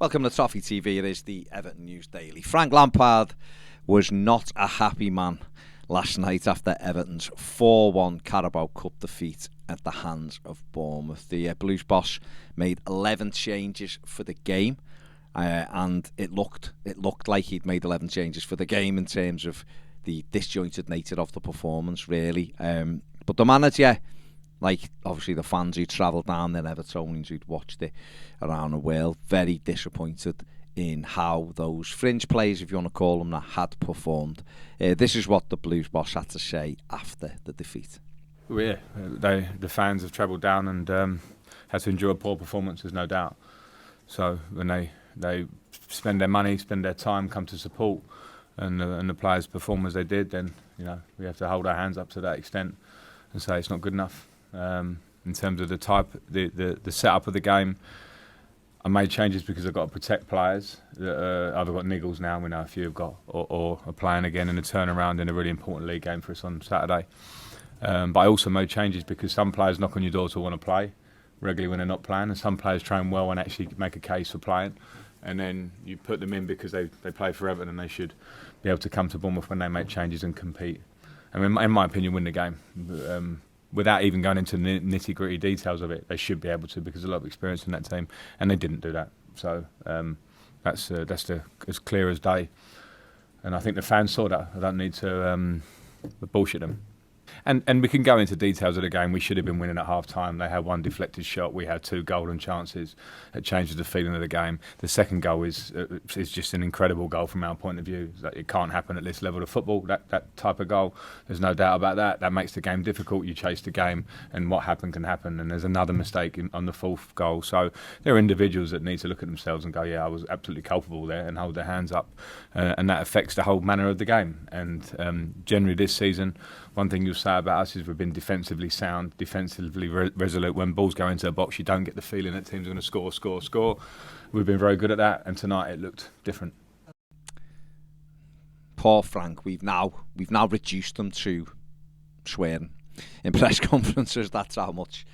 Welcome to Toffee TV. It is the Everton News Daily. Frank Lampard was not a happy man last night after Everton's 4-1 Carabao Cup defeat at the hands of Bournemouth. The Blues boss made 11 changes for the game, and it looked like he'd made 11 changes for the game in terms of the disjointed nature of the performance, really. But the manager, like obviously the fans who travelled down there, Evertonians who'd watched it around the world, very disappointed in how those fringe players, if you want to call them that, had performed. This is what the Blues boss had to say after the defeat. Well, yeah, the fans have travelled down and had to endure poor performances, no doubt. So when they spend their money, spend their time, come to support, and the players perform as they did, then we have to hold our hands up to that extent and say it's not good enough. In terms of the setup of the game, I made changes because I've got to protect players that either got niggles now, we know a few have got, or are playing again in a turnaround in a really important league game for us on Saturday. But I also made changes because some players knock on your door to want to play regularly when they're not playing, and some players train well and actually make a case for playing. And then you put them in because they play for Everton and they should be able to come to Bournemouth when they make changes and compete. I mean, in my opinion, win the game. Without even going into the nitty-gritty details of it, they should be able to because there's a lot of experience in that team, and they didn't do that. So that's as clear as day. And I think the fans saw that. I don't need to bullshit them. And we can go into details of the game. We should have been winning at half-time. They had one deflected shot. We had two golden chances. It changes the feeling of the game. The second goal is just an incredible goal from our point of view. It can't happen at this level of football, that type of goal. There's no doubt about that. That makes the game difficult. You chase the game, and what happened can happen. And there's another mistake on the fourth goal. So there are individuals that need to look at themselves and go, yeah, I was absolutely culpable there, and hold their hands up. And that affects the whole manner of the game. And generally this season, one thing you'll say about us is we've been defensively sound, defensively resolute. When balls go into a box, you don't get the feeling that teams are going to score. We've been very good at that, and tonight it looked different. Poor Frank, we've now reduced them to swearing in press conferences. That's how much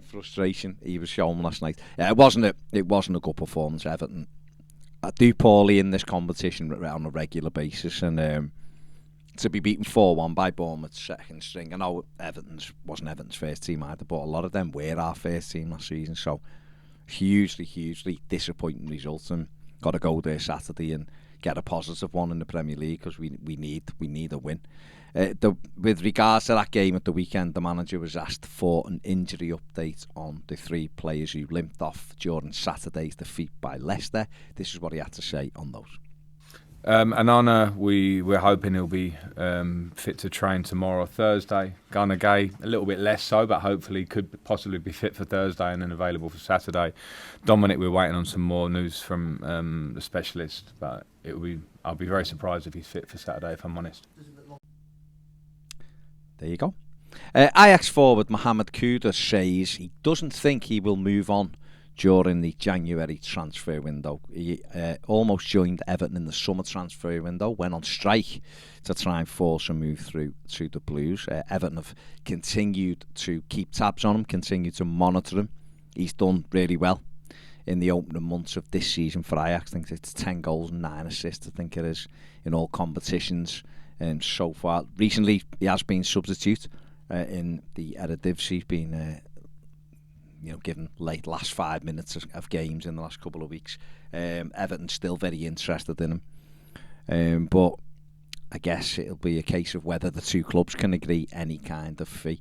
frustration he was showing last night. It wasn't a good performance. Everton do poorly in this competition on a regular basis, and to be beaten 4-1 by Bournemouth's second string. I know wasn't Everton's first team either, but a lot of them were our first team last season. So hugely disappointing result, and got to go there Saturday and get a positive one in the Premier League because we need a win. With regards to that game at the weekend, the manager was asked for an injury update on the three players who limped off during Saturday's defeat by Leicester. This is what he had to say on those. Anana, we're hoping he'll be fit to train tomorrow or Thursday. Gunnar Gay, a little bit less so, but hopefully could possibly be fit for Thursday and then available for Saturday. Dominic, we're waiting on some more news from the specialist, but I'll be very surprised if he's fit for Saturday, if I'm honest. There you go. Ajax forward Mohamed Kudus says he doesn't think he will move on during the January transfer window. He almost joined Everton in the summer transfer window, went on strike to try and force a move through to the Blues. Everton have continued to keep tabs on him, continue to monitor him. He's done really well in the opening months of this season for Ajax. I think it's 10 goals and 9 assists, I think it is, in all competitions so far. Recently, he has been substitute in the Eredivisie. He's been given last 5 minutes of games in the last couple of weeks. Everton's still very interested in him, but I guess it'll be a case of whether the two clubs can agree any kind of fee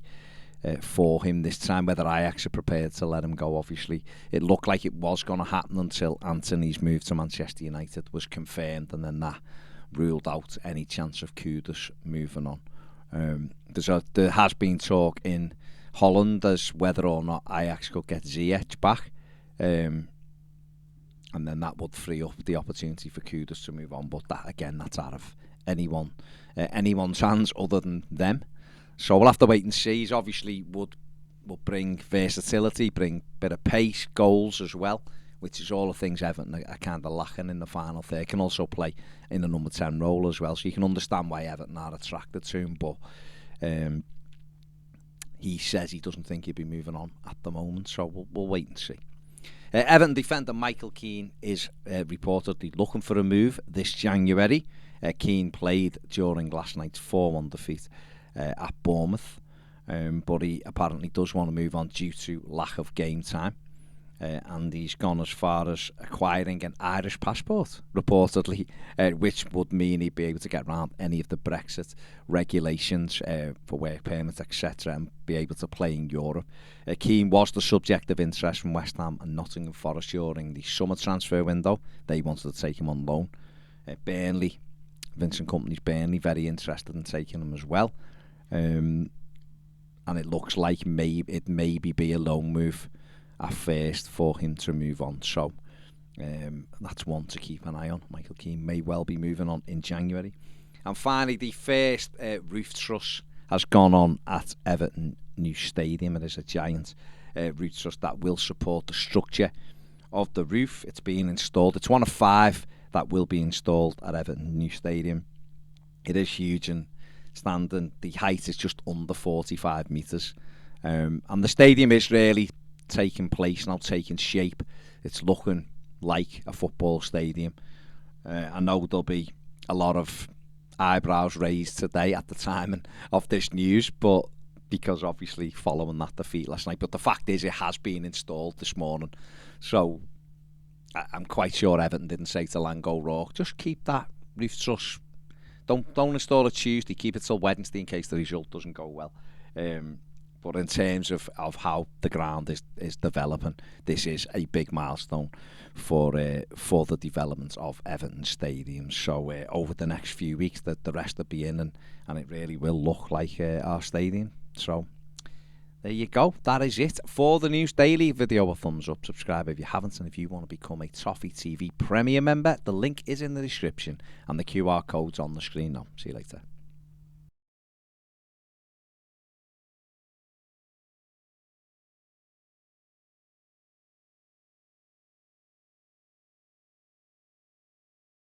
for him this time, whether Ajax are prepared to let him go. Obviously, it looked like it was going to happen until Anthony's move to Manchester United was confirmed, and then that ruled out any chance of Kudus moving on. There has been talk in Holland as whether or not Ajax could get Ziyech back, and then that would free up the opportunity for Kudus to move on. But that's out of anyone's hands other than them. So we'll have to wait and see. He's obviously will bring versatility, bring a bit of pace, goals as well, which is all the things Everton are kind of lacking in the final third. Can also play in the number 10 role as well, so you can understand why Everton are attracted to him. But he says he doesn't think he'll be moving on at the moment, so we'll wait and see. Everton defender Michael Keane is reportedly looking for a move this January. Keane played during last night's 4-1 defeat at Bournemouth, but he apparently does want to move on due to lack of game time. And he's gone as far as acquiring an Irish passport, reportedly, which would mean he'd be able to get around any of the Brexit regulations for work permits, etc., and be able to play in Europe. Keane was the subject of interest from West Ham and Nottingham Forest during the summer transfer window. They wanted to take him on loan. Burnley, Vincent Kompany's Burnley, very interested in taking him as well. And it looks like it maybe be a loan move at first for him to move on. So that's one to keep an eye on. Michael Keane may well be moving on in January. And finally, the first roof truss has gone on at Everton new stadium. It is a giant roof truss that will support the structure of the roof. It's being installed. It's one of 5 that will be installed at Everton new stadium. It is huge and standing. The height is just under 45 metres. And the stadium is really taking place now, taking shape. It's looking like a football stadium. I know there'll be a lot of eyebrows raised today at the time of this news, but because obviously following that defeat last night. But the fact is, it has been installed this morning, so I'm quite sure Everton didn't say to Lango O'Rourke, just keep that roof truss. Don't install it Tuesday. Keep it till Wednesday in case the result doesn't go well. But in terms of how the ground is developing, this is a big milestone for the development of Everton Stadium. So over the next few weeks, the rest will be in, and it really will look like our stadium. So there you go. That is it for the News Daily. Video a thumbs up, subscribe if you haven't, and if you want to become a Toffee TV Premier member, the link is in the description and the QR code's on the screen now. See you later.